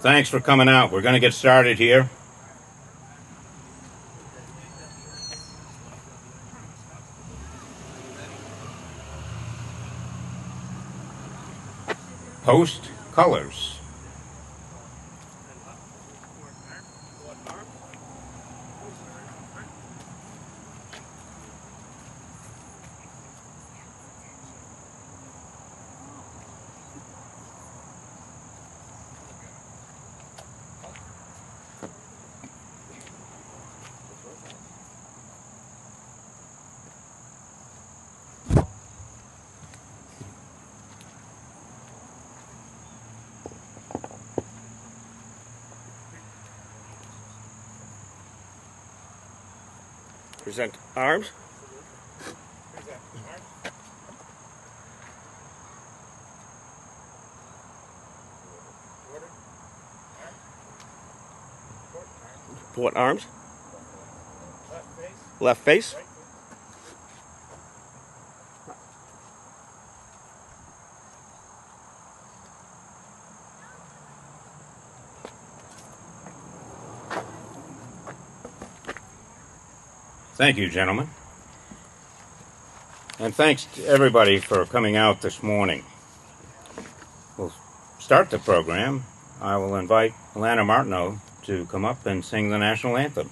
Thanks for coming out. We're going to get started here. Post colors. Present arms. What arms? Left face. Thank you, gentlemen. And thanks to everybody for coming out this morning. We'll start the program. I will invite Alana Martineau to come up and sing the national anthem.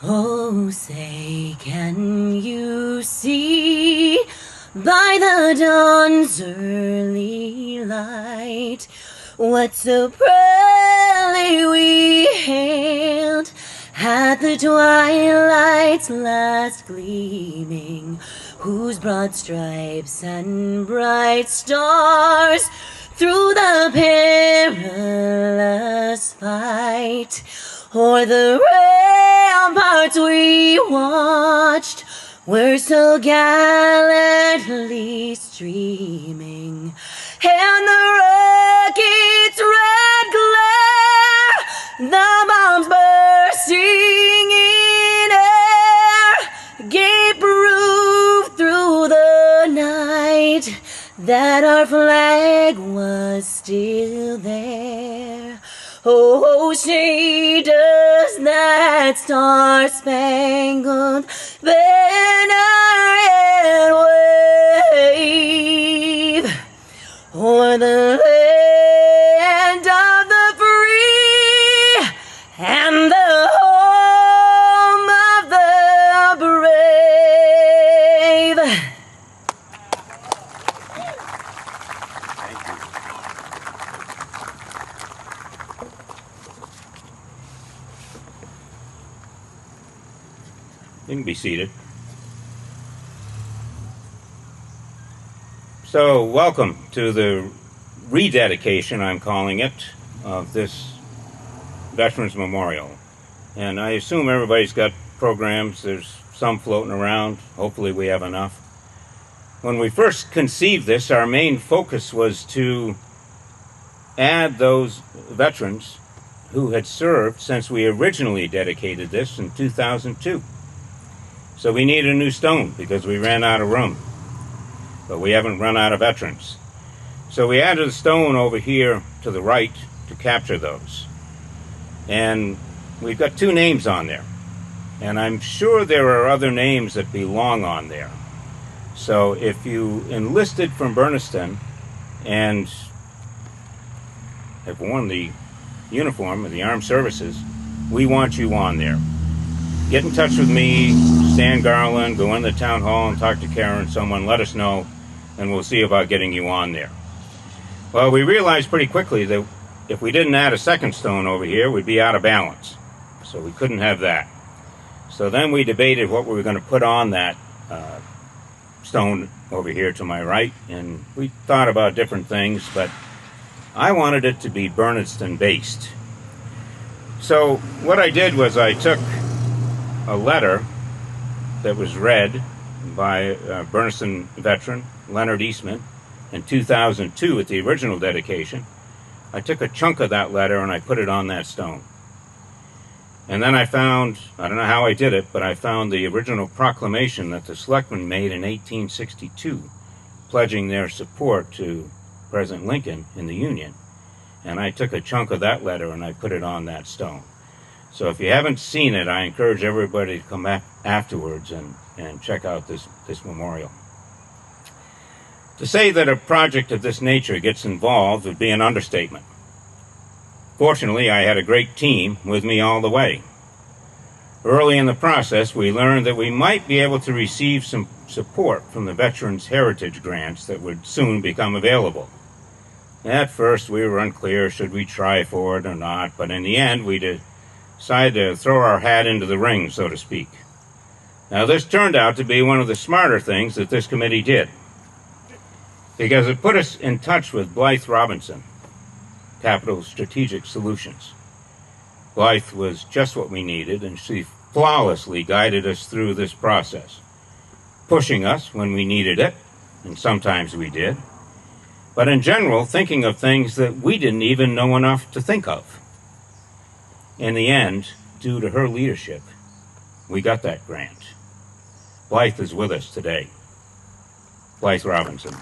Oh, say, can you see by the dawn's early light what so proudly we hailed at the twilight's last gleaming, whose broad stripes and bright stars through the perilous fight o'er the ramparts we watched were so gallantly streaming, and the rocket's red glare, the bombs bursting in air, gave proof through the night that our flag was still there. Oh, say does that star-spangled banner yet wave o'er the land of the free and the home of the brave? You can be seated. So, welcome to the rededication, I'm calling it, of this Veterans Memorial. And I assume everybody's got programs. There's some floating around. Hopefully we have enough. When we first conceived this, our main focus was to add those veterans who had served since we originally dedicated this in 2002. So we need a new stone because we ran out of room. But we haven't run out of veterans. So we added a stone over here to the right to capture those. And we've got 2 names on there. And I'm sure there are other names that belong on there. So if you enlisted from Bernardston and have worn the uniform of the armed services, we want you on there. Get in touch with me, Stan Garland, go in the town hall and talk to Karen, someone, let us know, and we'll see about getting you on there. Well, we realized pretty quickly that if we didn't add a second stone over here, we'd be out of balance. So we couldn't have that. So then we debated what we were going to put on that stone over here to my right, and we thought about different things, but I wanted it to be Bernardston based. So what I did was I took a letter that was read by Bernardston veteran Leonard Eastman, in 2002 at the original dedication, I took a chunk of that letter and I put it on that stone. And then I found, I don't know how I did it, but I found the original proclamation that the selectmen made in 1862, pledging their support to President Lincoln in the Union. And I took a chunk of that letter and I put it on that stone. So if you haven't seen it, I encourage everybody to come back afterwards and check out this memorial. To say that a project of this nature gets involved would be an understatement. Fortunately, I had a great team with me all the way. Early in the process, we learned that we might be able to receive some support from the Veterans Heritage Grants that would soon become available. At first, we were unclear should we try for it or not, but in the end, we decided to throw our hat into the ring, so to speak. Now, this turned out to be one of the smarter things that this committee did, because it put us in touch with Blythe Robinson, Capital Strategic Solutions. Blythe was just what we needed, and she flawlessly guided us through this process, pushing us when we needed it, and sometimes we did, but in general, thinking of things that we didn't even know enough to think of. In the end, due to her leadership, we got that grant. Blythe is with us today. Blythe Robinson.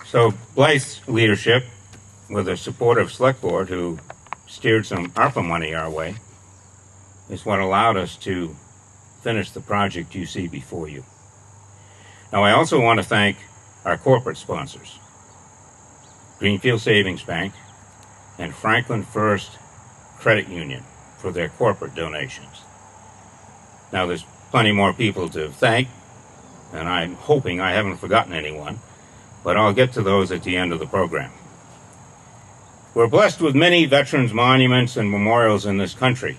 So Blythe's leadership, with the support of Select Board, who steered some ARPA money our way, is what allowed us to finish the project you see before you. Now, I also want to thank our corporate sponsors, Greenfield Savings Bank and Franklin First Credit Union, for their corporate donations. Now, there's plenty more people to thank, and I'm hoping I haven't forgotten anyone, but I'll get to those at the end of the program. We're blessed with many veterans' monuments and memorials in this country,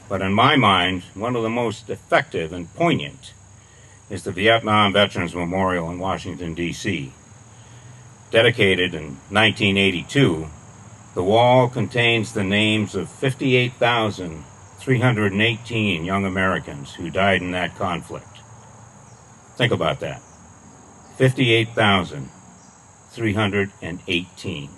but in my mind, one of the most effective and poignant is the Vietnam Veterans Memorial in Washington, D.C. Dedicated in 1982, the wall contains the names of 58,318 young Americans who died in that conflict. Think about that. 58,318.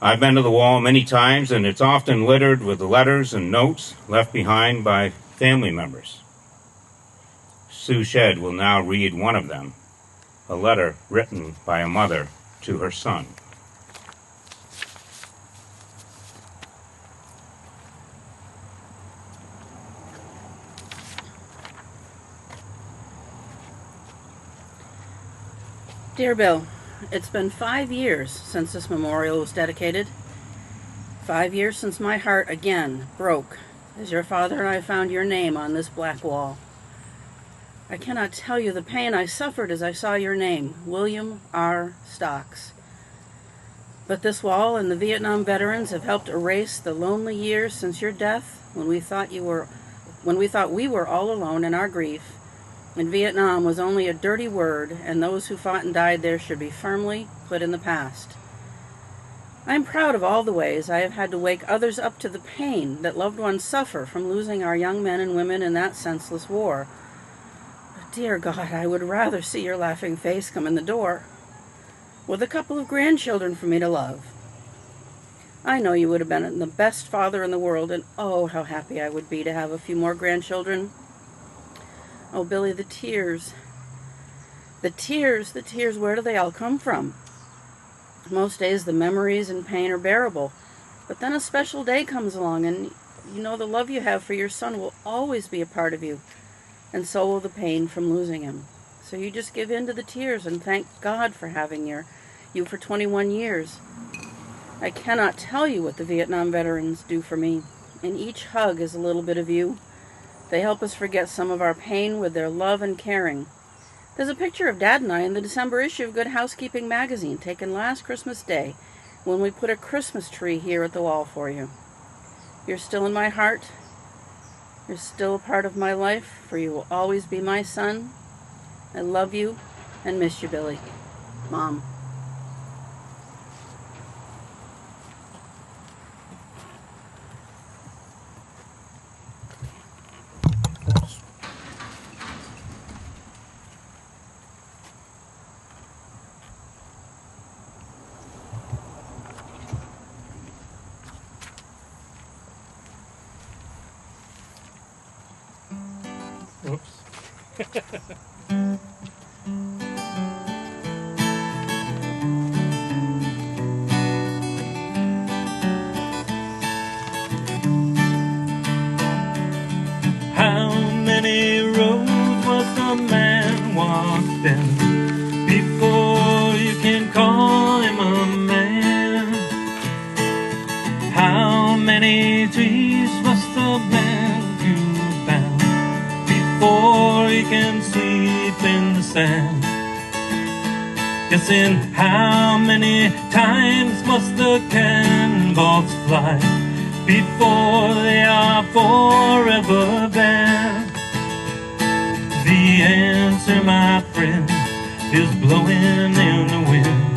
I've been to the wall many times, and it's often littered with the letters and notes left behind by family members. Sue Shedd will now read one of them, a letter written by a mother to her son. Dear Bill, it's been 5 years since this memorial was dedicated. 5 years since my heart again broke as your father and I found your name on this black wall. I cannot tell you the pain I suffered as I saw your name, William R. Stocks. But this wall and the Vietnam veterans have helped erase the lonely years since your death, when we thought we were all alone in our grief. And Vietnam was only a dirty word, and those who fought and died there should be firmly put in the past. I am proud of all the ways I have had to wake others up to the pain that loved ones suffer from losing our young men and women in that senseless war. But dear God, I would rather see your laughing face come in the door, with a couple of grandchildren for me to love. I know you would have been the best father in the world, and oh, how happy I would be to have a few more grandchildren. Oh, Billy, the tears. The tears, where do they all come from? Most days the memories and pain are bearable, but then a special day comes along, and you know the love you have for your son will always be a part of you, and so will the pain from losing him. So you just give in to the tears and thank God for having you for 21 years. I cannot tell you what the Vietnam veterans do for me, and each hug is a little bit of you. They help us forget some of our pain with their love and caring. There's a picture of Dad and I in the December issue of Good Housekeeping magazine, taken last Christmas Day, when we put a Christmas tree here at the wall for you. You're still in my heart. You're still a part of my life, for you will always be my son. I love you and miss you, Billy. Mom. How many roads must a man walk down before you can call him a man? How many trees must a man go down before he can sleep in the sand? Yes, and how many times must the cannonballs fly before they are forever banned? The answer, my friend, is blowing in the wind.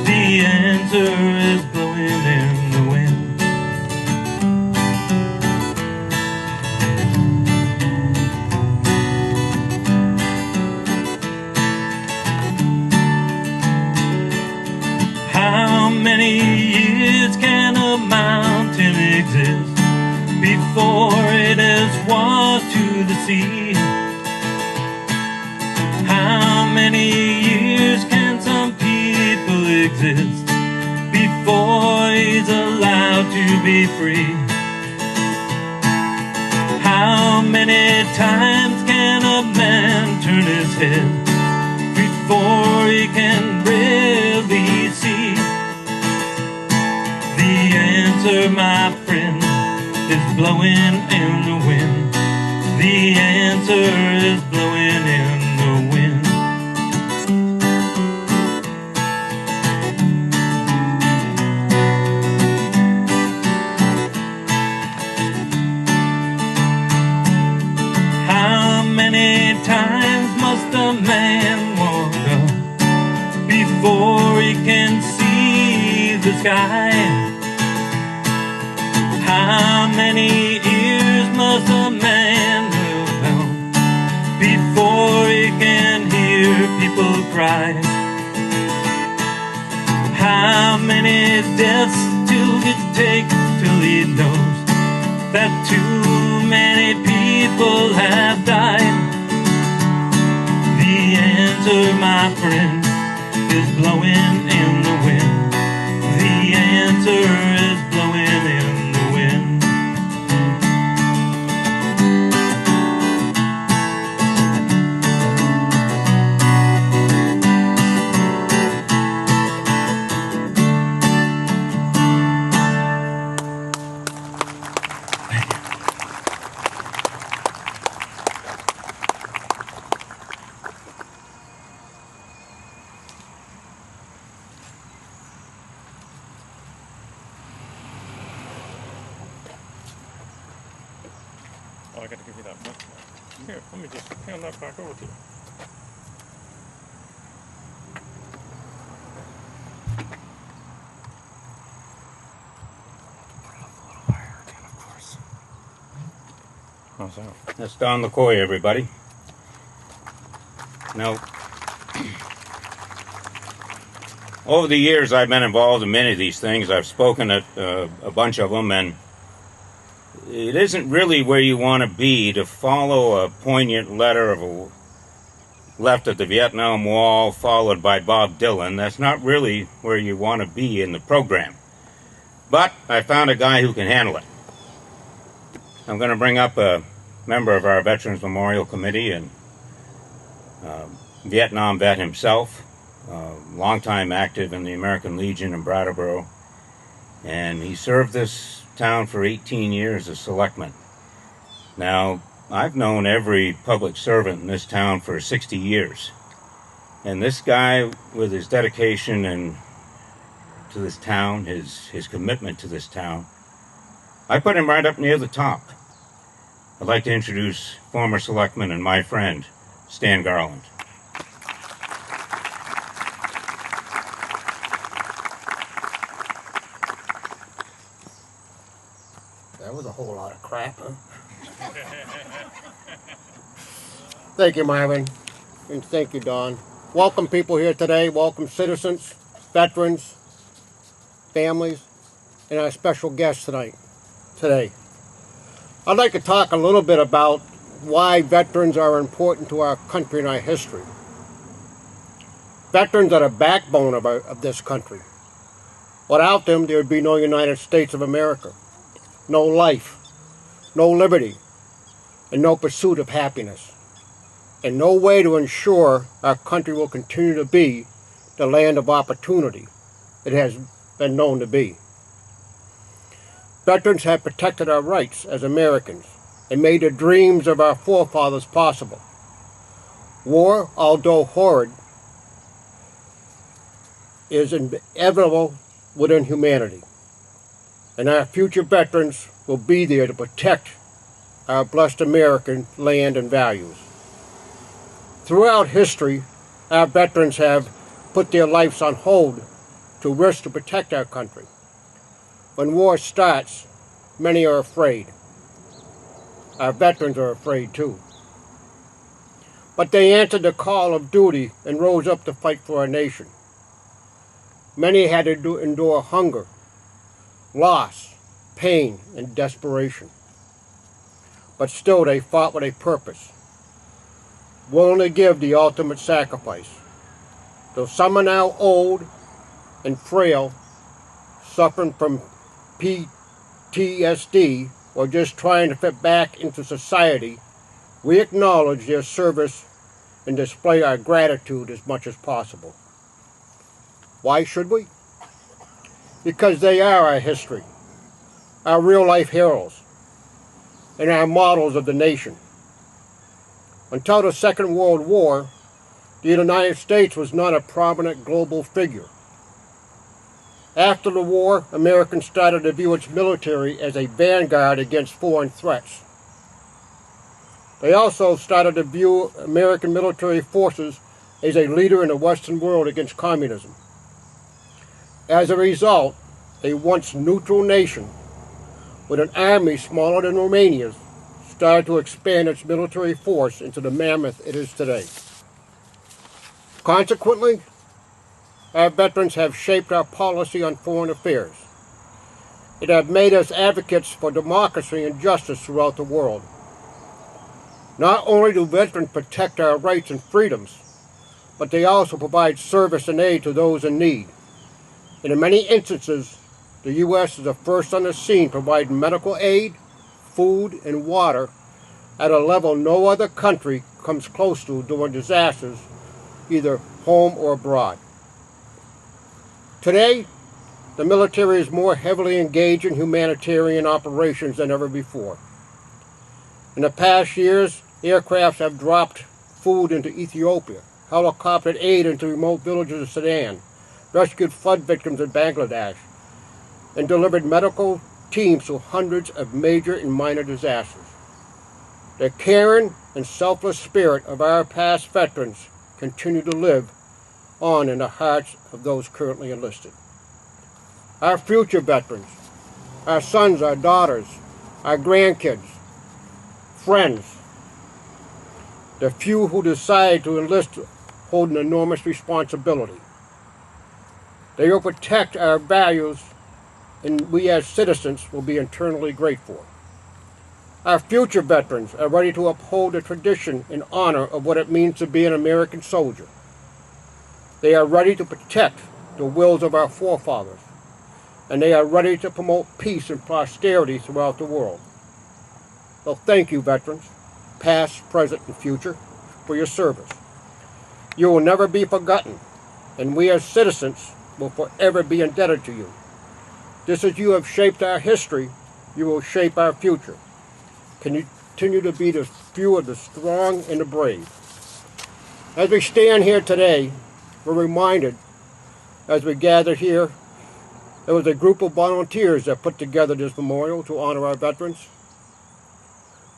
The answer is blowing in the wind. How many years can a mountain exist before it is washed to the sea? How many years can some people exist before he's allowed to be free? How many times can a man turn his head before he can really see? The answer, my friend, is blowing in the wind. The answer is blowing in the wind. How many times must a man walk up before he can see the sky? How many ears must a man have found before he can hear people cry? How many deaths till it take till he knows that too many people have died? The answer, my friend, is blowing in the wind. The answer is blowing in the wind. Oh, I got to give you that one. Here, let me just hand that back over to you. How's that? That's Don LaCoy, everybody. Now, over the years, I've been involved in many of these things. I've spoken at a bunch of them, and it isn't really where you want to be to follow a poignant letter of a left at the Vietnam Wall, followed by Bob Dylan. That's not really where you want to be in the program. But I found a guy who can handle it. I'm going to bring up a member of our Veterans Memorial Committee and Vietnam vet himself, longtime active in the American Legion in Brattleboro, and he served this town for 18 years as selectman. Now, I've known every public servant in this town for 60 years, and this guy, with his dedication and to this town, his commitment to this town, I put him right up near the top. I'd like to introduce former selectman and my friend, Stan Garland. That was a whole lot of crap, huh? Thank you, Marvin, and thank you, Don. Welcome people here today. Welcome citizens, veterans, families, and our special guests today. I'd like to talk a little bit about why veterans are important to our country and our history. Veterans are the backbone of this country. Without them, there would be no United States of America, no life, no liberty, and no pursuit of happiness, and no way to ensure our country will continue to be the land of opportunity it has been known to be. Veterans have protected our rights as Americans and made the dreams of our forefathers possible. War, although horrid, is inevitable within humanity, and our future veterans will be there to protect our blessed American land and values. Throughout history, our veterans have put their lives on hold to risk to protect our country. When war starts, many are afraid. Our veterans are afraid too. But they answered the call of duty and rose up to fight for our nation. Many had to endure hunger, loss, pain, and desperation. But still they fought with a purpose, willing to give the ultimate sacrifice. Though some are now old and frail, suffering from PTSD, or just trying to fit back into society, we acknowledge their service and display our gratitude as much as possible. Why should we? Because they are our history, our real-life heroes, and our models of the nation. Until the Second World War, the United States was not a prominent global figure. After the war, Americans started to view its military as a vanguard against foreign threats. They also started to view American military forces as a leader in the Western world against communism. As a result, a once neutral nation with an army smaller than Romania's started to expand its military force into the mammoth it is today. Consequently, our veterans have shaped our policy on foreign affairs. It has made us advocates for democracy and justice throughout the world. Not only do veterans protect our rights and freedoms, but they also provide service and aid to those in need. And in many instances, the U.S. is the first on the scene providing medical aid, food, and water at a level no other country comes close to during disasters, either home or abroad. Today, the military is more heavily engaged in humanitarian operations than ever before. In the past years, aircraft have dropped food into Ethiopia, helicoptered aid into remote villages of Sudan, rescued flood victims in Bangladesh, and delivered medical teams to hundreds of major and minor disasters. The caring and selfless spirit of our past veterans continue to live on in the hearts of those currently enlisted. Our future veterans, our sons, our daughters, our grandkids, friends, the few who decide to enlist hold an enormous responsibility. They will protect our values, and we as citizens will be eternally grateful. Our future veterans are ready to uphold the tradition and honor of what it means to be an American soldier. They are ready to protect the wills of our forefathers, and they are ready to promote peace and prosperity throughout the world. So thank you, veterans, past, present, and future, for your service. You will never be forgotten, and we as citizens will forever be indebted to you. Just as you have shaped our history, you will shape our future. Continue to be the few of the strong and the brave. As we stand here today, we're reminded, as we gather here, there was a group of volunteers that put together this memorial to honor our veterans.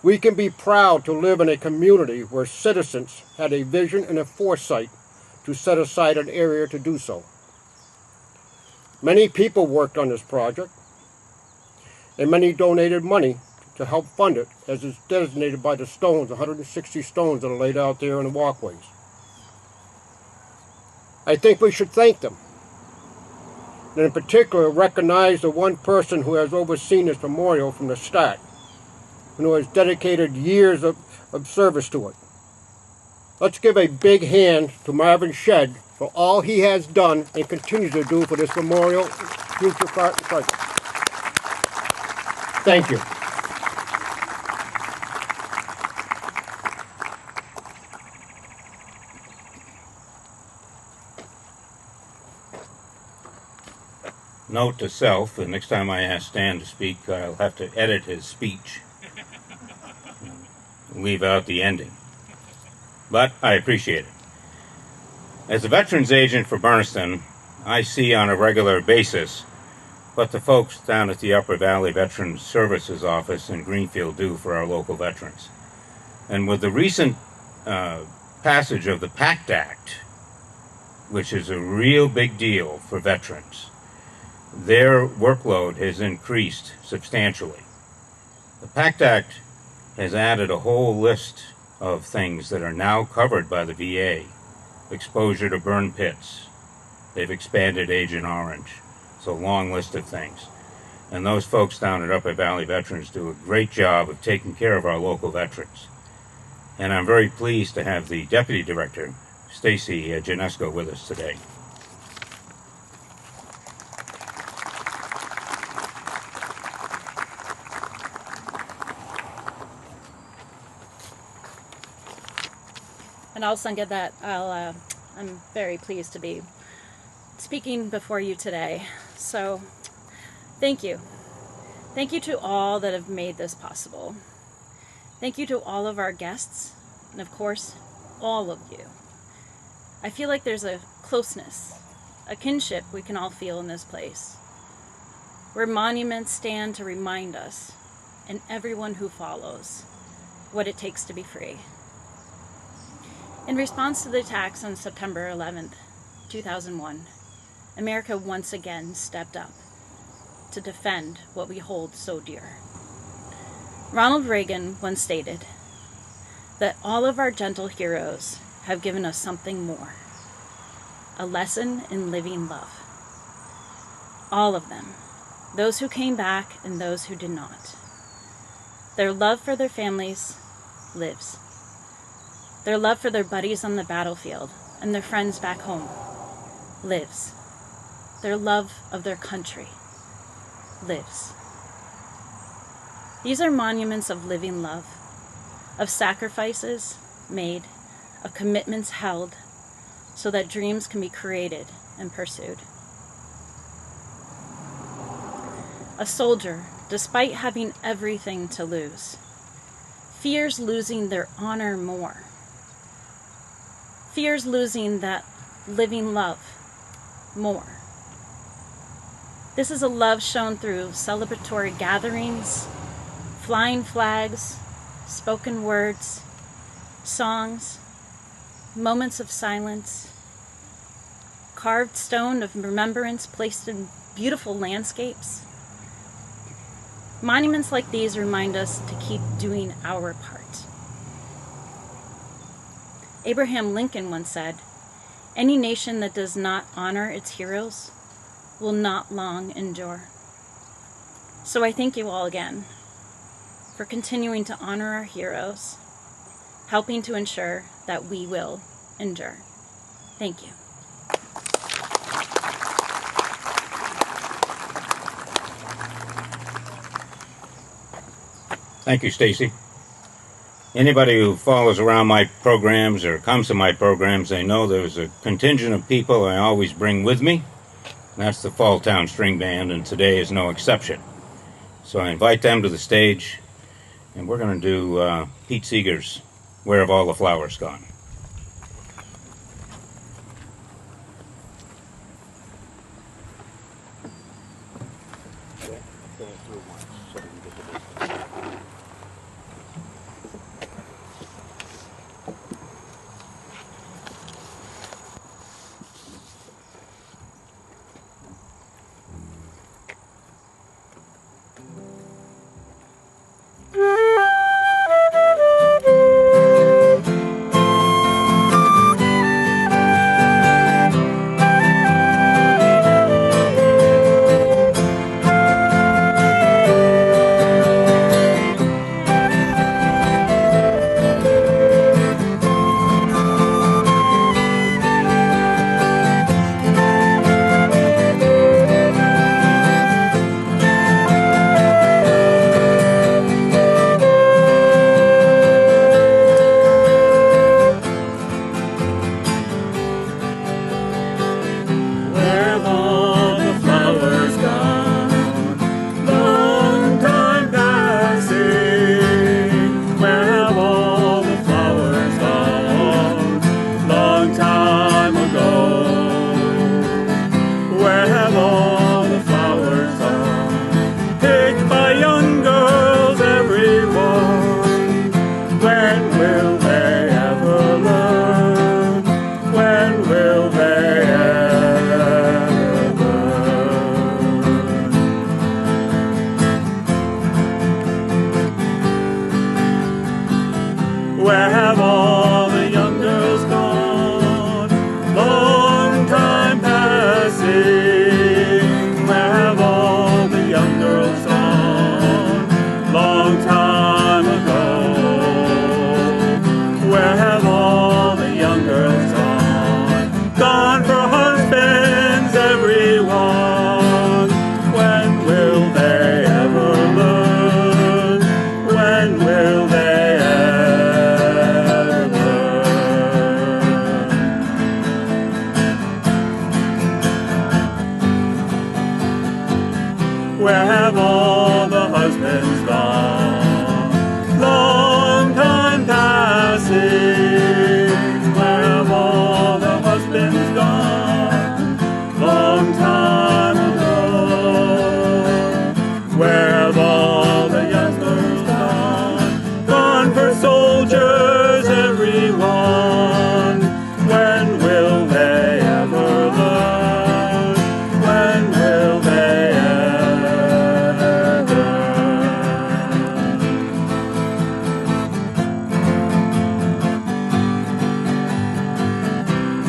We can be proud to live in a community where citizens had a vision and a foresight to set aside an area to do so. Many people worked on this project, and many donated money to help fund it, as is designated by the stones, 160 stones that are laid out there in the walkways. I think we should thank them, and in particular recognize the one person who has overseen this memorial from the start, and who has dedicated years of of service to it. Let's give a big hand to Marvin Shedd for all he has done and continues to do for this memorial future project. Thank you. Note to self, the next time I ask Stan to speak, I'll have to edit his speech. Leave out the ending. But I appreciate it. As a veterans agent for Bernardston, I see on a regular basis what the folks down at the Upper Valley Veterans Services Office in Greenfield do for our local veterans. And with the recent passage of the PACT Act, which is a real big deal for veterans, their workload has increased substantially. The PACT Act has added a whole list of things that are now covered by the VA. Exposure to burn pits. They've expanded Agent Orange. It's a long list of things. And those folks down at Upper Valley Veterans do a great job of taking care of our local veterans. And I'm very pleased to have the Deputy Director, Stacy Janesco, with us today. And I'll second that. I'm very pleased to be speaking before you today. So, thank you. Thank you to all that have made this possible. Thank you to all of our guests, and of course, all of you. I feel like there's a closeness, a kinship we can all feel in this place, where monuments stand to remind us, and everyone who follows, what it takes to be free. In response to the attacks on September 11th, 2001, America once again stepped up to defend what we hold so dear. Ronald Reagan once stated that all of our gentle heroes have given us something more, a lesson in living love. All of them, those who came back and those who did not. Their love for their families lives. Their love for their buddies on the battlefield and their friends back home lives. Their love of their country lives. These are monuments of living love, of sacrifices made, of commitments held, so that dreams can be created and pursued. A soldier, despite having everything to lose, fears losing their honor more. Fears losing that living love more. This is a love shown through celebratory gatherings, flying flags, spoken words, songs, moments of silence, carved stone of remembrance placed in beautiful landscapes. Monuments like these remind us to keep doing our part. Abraham Lincoln once said, "Any nation that does not honor its heroes will not long endure." So I thank you all again for continuing to honor our heroes, helping to ensure that we will endure. Thank you. Thank you, Stacy. Anybody who follows around my programs or comes to my programs, they know there's a contingent of people I always bring with me. And that's the Fall Town String Band, and today is no exception. So I invite them to the stage, and we're going to do Pete Seeger's "Where Have All the Flowers Gone?"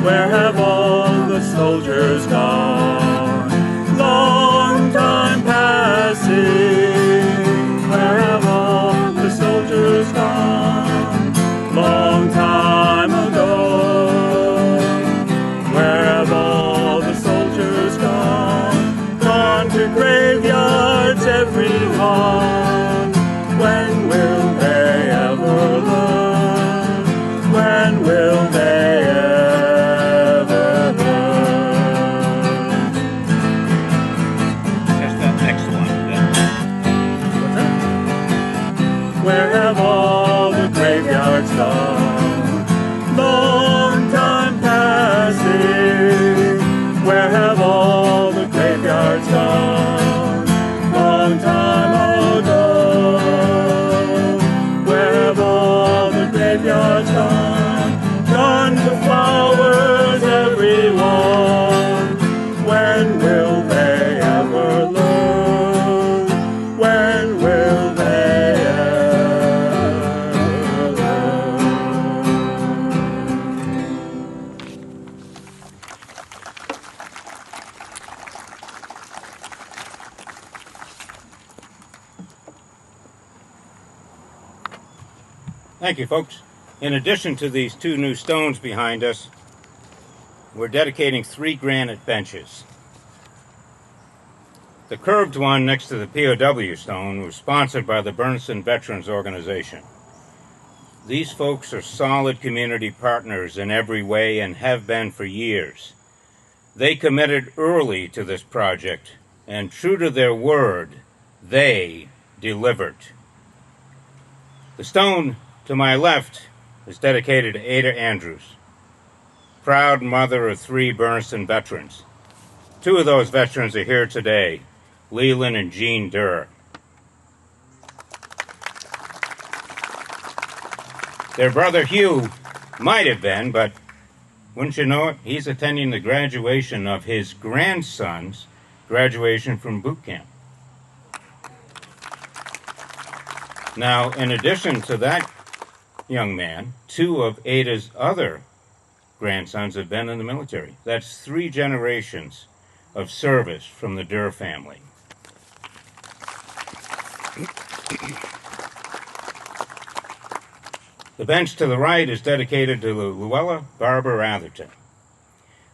Where have all the soldiers gone? Long time passing. Where have all the soldiers gone? Long time ago. Where have all the soldiers gone? Gone to graveyards, every one. When will they ever learn? When will they ever learn? Just that next one. Where have all the graveyards gone? Long time passing. Where have all the graveyards gone? Long time ago. Where have all the graveyards gone? Gone to flowers, everyone. When will they ever learn? When will they ever learn? Thank you, folks. In addition to these two new stones behind us, we're dedicating 3 granite benches. The curved one next to the POW stone was sponsored by the Bernardston Veterans Organization. These folks are solid community partners in every way and have been for years. They committed early to this project, and true to their word, they delivered. The stone to my left is dedicated to Ada Andrews, proud mother of 3 Bernardston veterans. 2 of those veterans are here today, Leland and Jean Durr. Their brother Hugh might have been, but wouldn't you know it, he's attending the graduation of his grandson's graduation from boot camp. Now, in addition to that young man, 2 of Ada's other grandsons have been in the military. That's 3 generations of service from the Durr family. The bench to the right is dedicated to Luella Barber Atherton,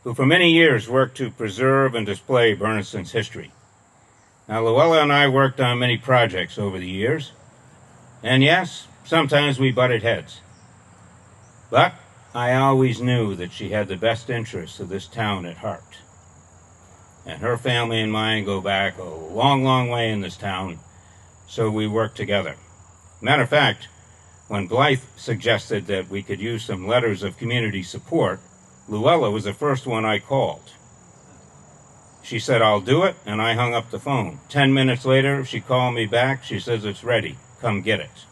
who for many years worked to preserve and display Bernardston's history. Now, Luella and I worked on many projects over the years, and yes, sometimes we butted heads. But I always knew that she had the best interests of this town at heart. And her family and mine go back a long, long way in this town, so we work together. Matter of fact, when Blythe suggested that we could use some letters of community support, Luella was the first one I called. She said, "I'll do it," and I hung up the phone. 10 minutes later, she called me back. She says, "It's ready. Come get it."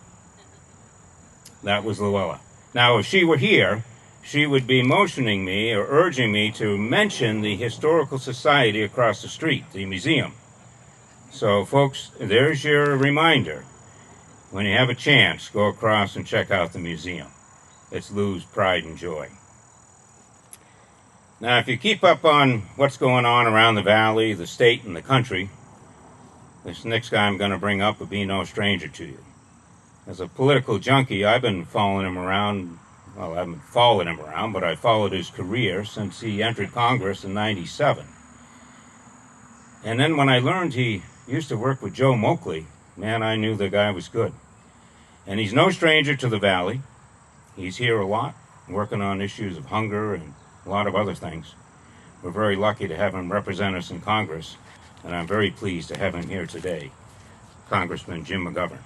That was Luella. Now, if she were here, she would be motioning me or urging me to mention the Historical Society across the street, the museum. So, folks, there's your reminder. When you have a chance, go across and check out the museum. It's Lou's pride and joy. Now, if you keep up on what's going on around the valley, the state, and the country, this next guy I'm going to bring up will be no stranger to you. As a political junkie, I've been following him around. Well, I haven't followed him around, but I followed his career since he entered Congress in '97. And then when I learned he used to work with Joe Moakley, man, I knew the guy was good. And he's no stranger to the valley. He's here a lot, working on issues of hunger and a lot of other things. We're very lucky to have him represent us in Congress, and I'm very pleased to have him here today, Congressman Jim McGovern.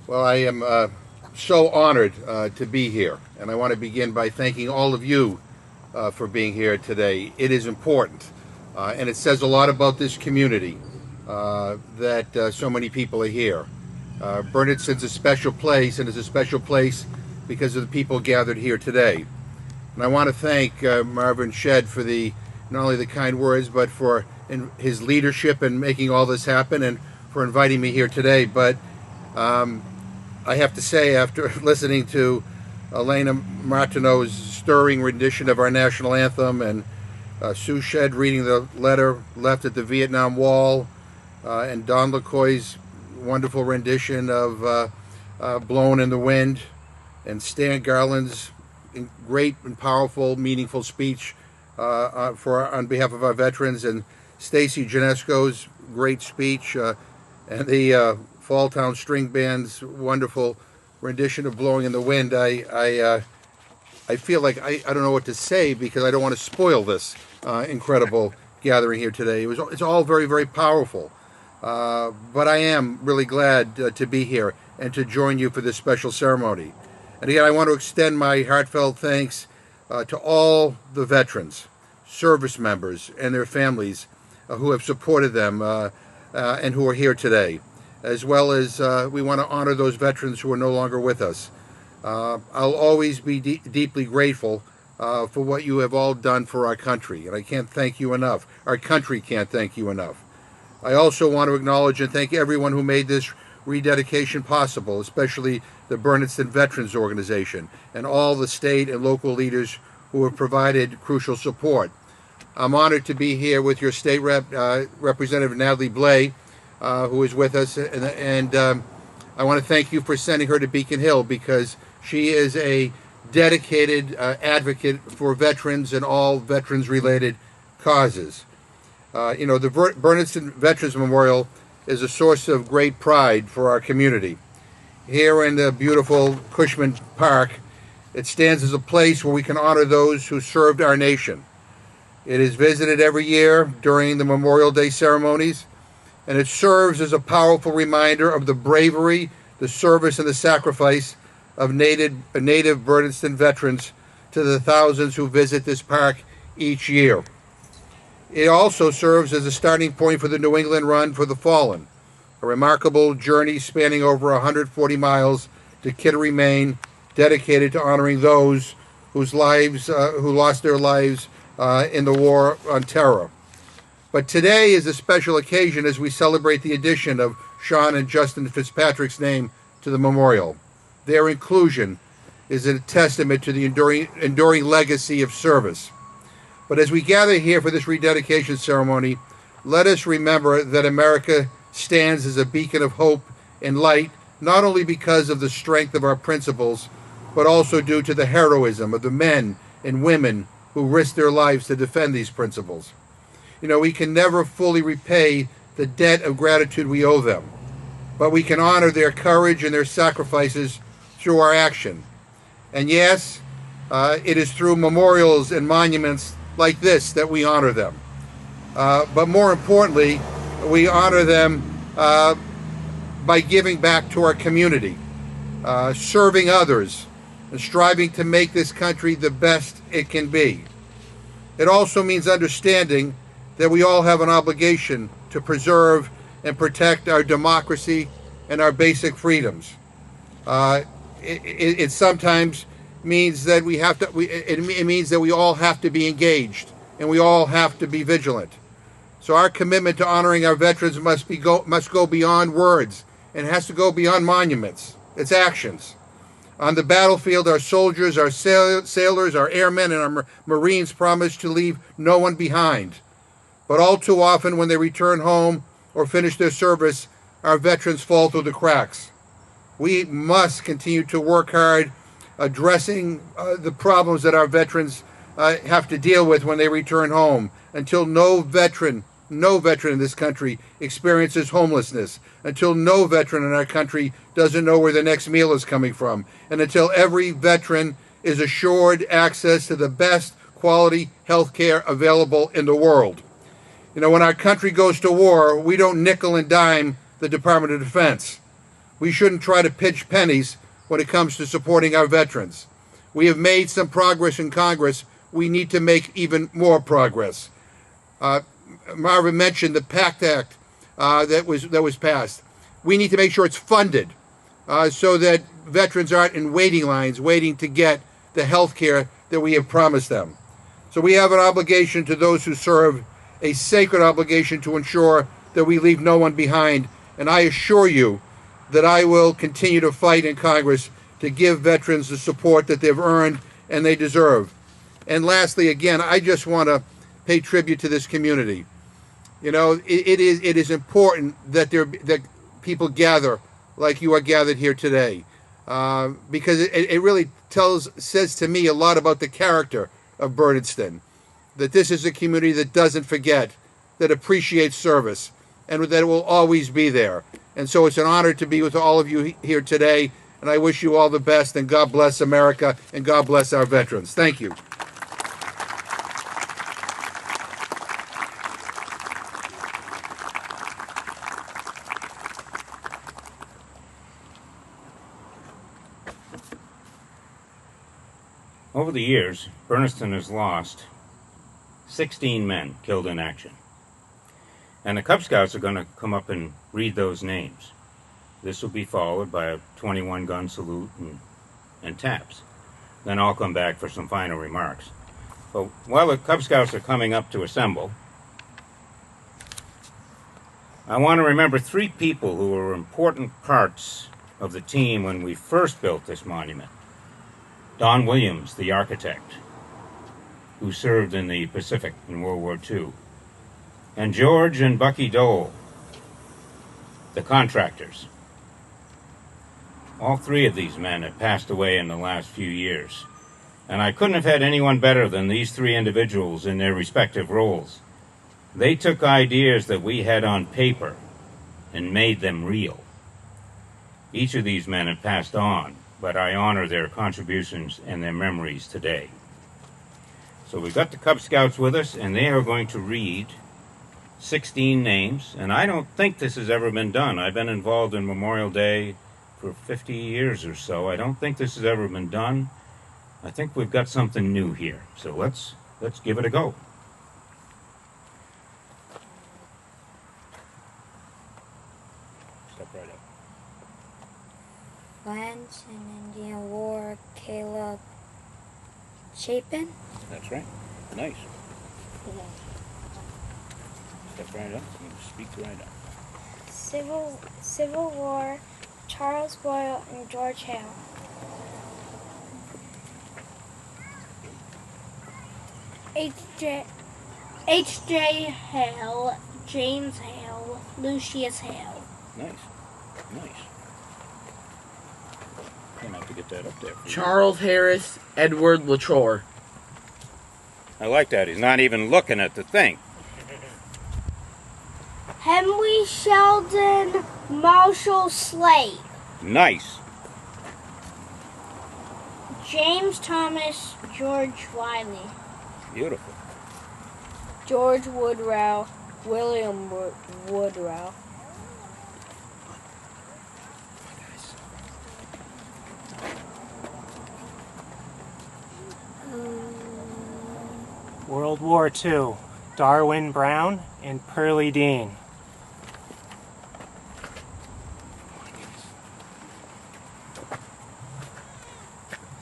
Well, I am so honored to be here, and I want to begin by thanking all of you for being here today. It is important, and it says a lot about this community that so many people are here. Bernardston's a special place, and it's a special place because of the people gathered here today. And I want to thank Marvin Shedd for not only the kind words, but for his leadership in making all this happen and for inviting me here today. But I have to say, after listening to Elena Martineau's stirring rendition of our national anthem, and Sue Shed reading the letter left at the Vietnam Wall, and Don LaCoy's wonderful rendition of Blowin' in the Wind, and Stan Garland's great and powerful, meaningful speech on behalf of our veterans, and Stacy Janesco's great speech, and the Falltown String Band's wonderful rendition of "Blowing in the Wind." I feel like I don't know what to say, because I don't want to spoil this incredible gathering here today. It's all very, very powerful, but I am really glad to be here and to join you for this special ceremony. And again, I want to extend my heartfelt thanks to all the veterans, service members, and their families who have supported them and who are here today, as well as we want to honor those veterans who are no longer with us. I'll always be deeply grateful for what you have all done for our country, and I can't thank you enough. Our country can't thank you enough. I also want to acknowledge and thank everyone who made this rededication possible, especially the Bernardston Veterans Organization and all the state and local leaders who have provided crucial support. I'm honored to be here with your state Representative Natalie Blais, who is with us, and I want to thank you for sending her to Beacon Hill, because she is a dedicated advocate for veterans and all veterans-related causes. The Bernardston Veterans Memorial is a source of great pride for our community. Here in the beautiful Cushman Park, it stands as a place where we can honor those who served our nation. It is visited every year during the Memorial Day ceremonies, and it serves as a powerful reminder of the bravery, the service, and the sacrifice of native Bernardston veterans to the thousands who visit this park each year. It also serves as a starting point for the New England Run for the Fallen, a remarkable journey spanning over 140 miles to Kittery, Maine, dedicated to honoring those who lost their lives in the War on Terror. But today is a special occasion as we celebrate the addition of Sean and Justin Fitzpatrick's name to the memorial. Their inclusion is a testament to the enduring legacy of service. But as we gather here for this rededication ceremony, let us remember that America stands as a beacon of hope and light, not only because of the strength of our principles, but also due to the heroism of the men and women who risked their lives to defend these principles. We can never fully repay the debt of gratitude we owe them, but we can honor their courage and their sacrifices through our action. And yes, it is through memorials and monuments like this that we honor them. But more importantly, we honor them by giving back to our community, serving others, and striving to make this country the best it can be. It also means understanding that we all have an obligation to preserve and protect our democracy and our basic freedoms. It sometimes means that it means that we all have to be engaged and we all have to be vigilant. So our commitment to honoring our veterans must go beyond words, and has to go beyond monuments. It's actions. On the battlefield, our soldiers, our sailors, our airmen, and our Marines promise to leave no one behind. But all too often, when they return home or finish their service, our veterans fall through the cracks. We must continue to work hard addressing the problems that our veterans have to deal with when they return home, until no veteran in this country experiences homelessness, until no veteran in our country doesn't know where the next meal is coming from, and until every veteran is assured access to the best quality health care available in the world. When our country goes to war, we don't nickel and dime the Department of Defense. We shouldn't try to pitch pennies when it comes to supporting our veterans. We have made some progress in Congress. We need to make even more progress. Marvin mentioned the PACT Act that was passed. We need to make sure it's funded so that veterans aren't in waiting lines waiting to get the health care that we have promised them. So we have an obligation to those who serve, a sacred obligation to ensure that we leave no one behind. And I assure you that I will continue to fight in Congress to give veterans the support that they've earned and they deserve. And lastly, again, I just want to pay tribute to this community. You know, it is important that that people gather like you are gathered here today, because it really says to me a lot about the character of Bernardston. That this is a community that doesn't forget, that appreciates service, and that it will always be there. And so it's an honor to be with all of you here today, and I wish you all the best, and God bless America, and God bless our veterans. Thank you. Over the years, Bernardston has lost 16 men killed in action. And the Cub Scouts are going to come up and read those names. This will be followed by a 21-gun salute and taps. Then I'll come back for some final remarks. But while the Cub Scouts are coming up to assemble, I want to remember 3 people who were important parts of the team when we first built this monument. Don Williams, the architect, who served in the Pacific in World War II. And George and Bucky Dole, the contractors. All 3 of these men have passed away in the last few years. And I couldn't have had anyone better than these 3 individuals in their respective roles. They took ideas that we had on paper and made them real. Each of these men have passed on, but I honor their contributions and their memories today. So we've got the Cub Scouts with us, and they are going to read 16 names, and I don't think this has ever been done. I've been involved in Memorial Day for 50 years or so. I don't think this has ever been done. I think we've got something new here. So let's give it a go. Step right up. Lance in Indian War, Caleb Chapin. That's right. Nice. Step right up and speak right up. Civil War, Charles Boyle and George Hale. H.J. Hale, James Hale, Lucius Hale. Nice. I'm have to get that up there. Charles Harris, Edward Latrour. I like that. He's not even looking at the thing. Henry Sheldon, Marshall Slade. Nice. James Thomas, George Wiley. Beautiful. George Woodrow, William Woodrow. World War II, Darwin Brown and Pearlie Dean.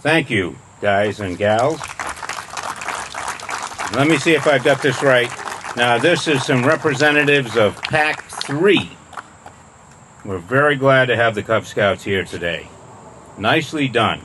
Thank you, guys and gals. Let me see if I've got this right. Now, this is some representatives of Pack 3. We're very glad to have the Cub Scouts here today. Nicely done.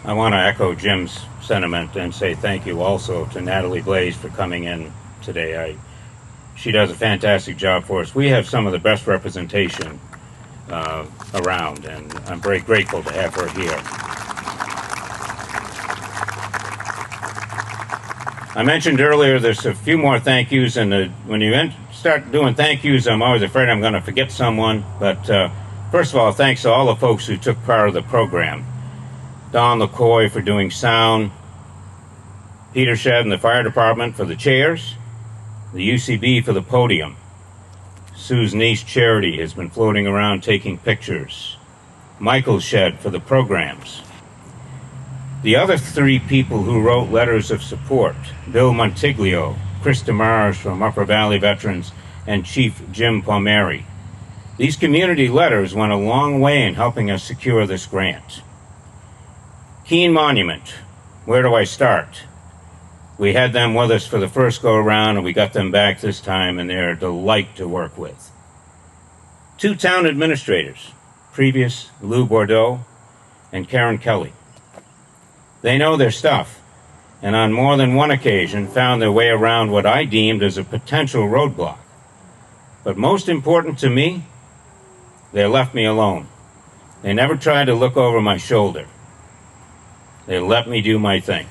I want to echo Jim's sentiment and say thank you also to Natalie Blaze for coming in today. She does a fantastic job for us. We have some of the best representation around, and I'm very grateful to have her here. I mentioned earlier there's a few more thank yous, and when you start doing thank yous, I'm always afraid I'm going to forget someone. But first of all, thanks to all the folks who took part of the program. Don LaCoy for doing sound, Peter Shedd and the fire department for the chairs, the UCB for the podium. Sue's niece Charity has been floating around taking pictures. Michael Shedd for the programs. The other three people who wrote letters of support, Bill Montiglio, Chris DeMars from Upper Valley Veterans, and Chief Jim Palmieri. These community letters went a long way in helping us secure this grant. Keene Monument, where do I start? We had them with us for the first go-around, and we got them back this time, and they're a delight to work with. Two town administrators, previous Lou Bordeaux and Karen Kelly. They know their stuff, and on more than one occasion found their way around what I deemed as a potential roadblock. But most important to me, they left me alone. They never tried to look over my shoulder. They let me do my thing.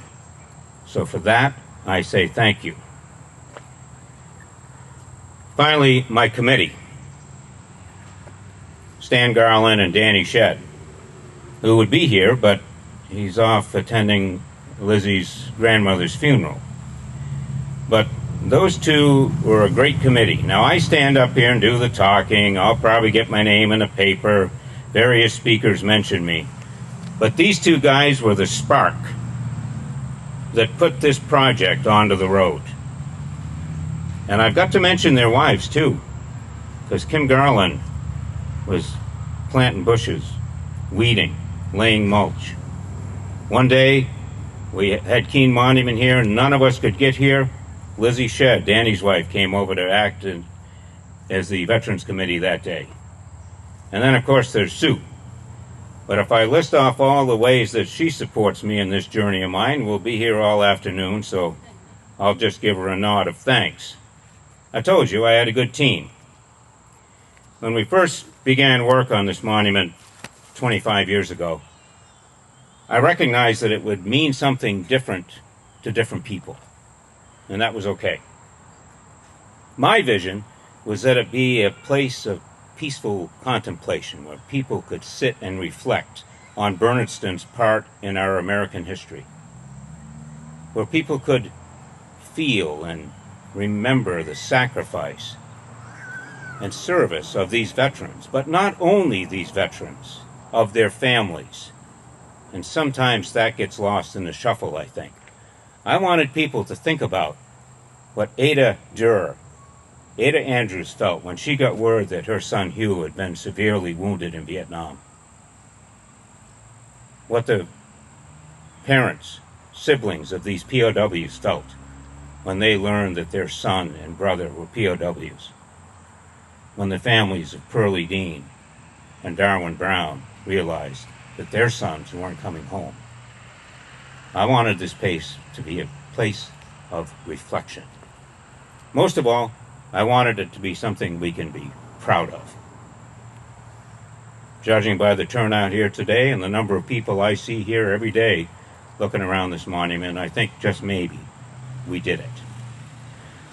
So for that, I say thank you. Finally, my committee. Stan Garland and Danny Shedd, who would be here, but he's off attending Lizzie's grandmother's funeral. But those two were a great committee. Now, I stand up here and do the talking. I'll probably get my name in the paper. Various speakers mention me. But these two guys were the spark that put this project onto the road. And I've got to mention their wives, too, because Kim Garland was planting bushes, weeding, laying mulch. One day, we had Keene Monument here, and none of us could get here. Lizzie Shedd, Danny's wife, came over to act as the Veterans Committee that day. And then, of course, there's Sue. But if I list off all the ways that she supports me in this journey of mine, we'll be here all afternoon, so I'll just give her a nod of thanks. I told you I had a good team. When we first began work on this monument 25 years ago, I recognized that it would mean something different to different people, and that was okay. My vision was that it be a place of peaceful contemplation where people could sit and reflect on Bernardston's part in our American history, where people could feel and remember the sacrifice and service of these veterans, but not only these veterans, of their families. And sometimes that gets lost in the shuffle, I think. I wanted people to think about what Ada Andrews felt when she got word that her son Hugh had been severely wounded in Vietnam. What the parents, siblings of these POWs felt when they learned that their son and brother were POWs. When the families of Pearlie Dean and Darwin Brown realized that their sons weren't coming home. I wanted this place to be a place of reflection. Most of all, I wanted it to be something we can be proud of. Judging by the turnout here today and the number of people I see here every day looking around this monument, I think just maybe we did it.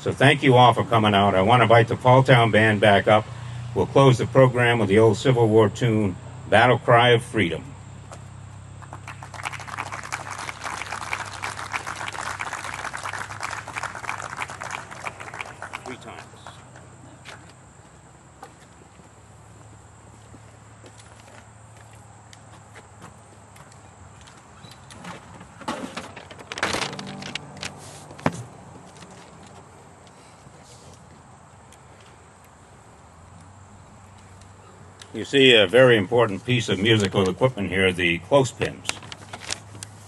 So thank you all for coming out. I want to invite the Paultown Band back up. We'll close the program with the old Civil War tune, Battle Cry of Freedom. Three times. You see a very important piece of musical equipment here, the clothespins.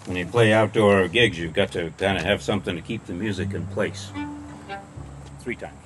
When you play outdoor gigs, you've got to kind of have something to keep the music in place. Three times.